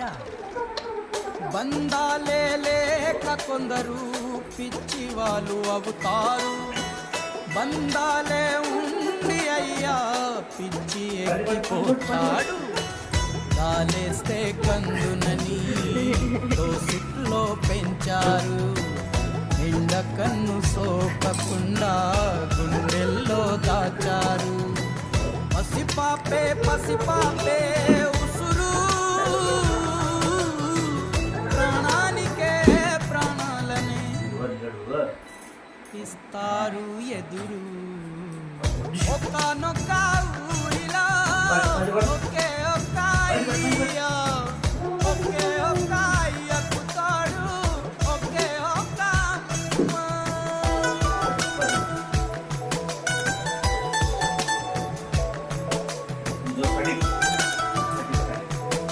అయ్యా. బంధాలే లేక కొందరు పిచ్చి వాళ్ళు అవుతారు, బంధాలే ఉండి అయ్యా పిచ్చి ఎక్కిపోతాడు. కాలేస్తే కందునని దోసిట్లో పెంచారు, నిండ కన్ను సోకకుండా గుండెల్లో దాచారు. పసిపాపే పసిపాపే ఉసురు, ప్రాణానికే ప్రాణాలనే ఇస్తారు ఎదురు. ఒక్కనొక్క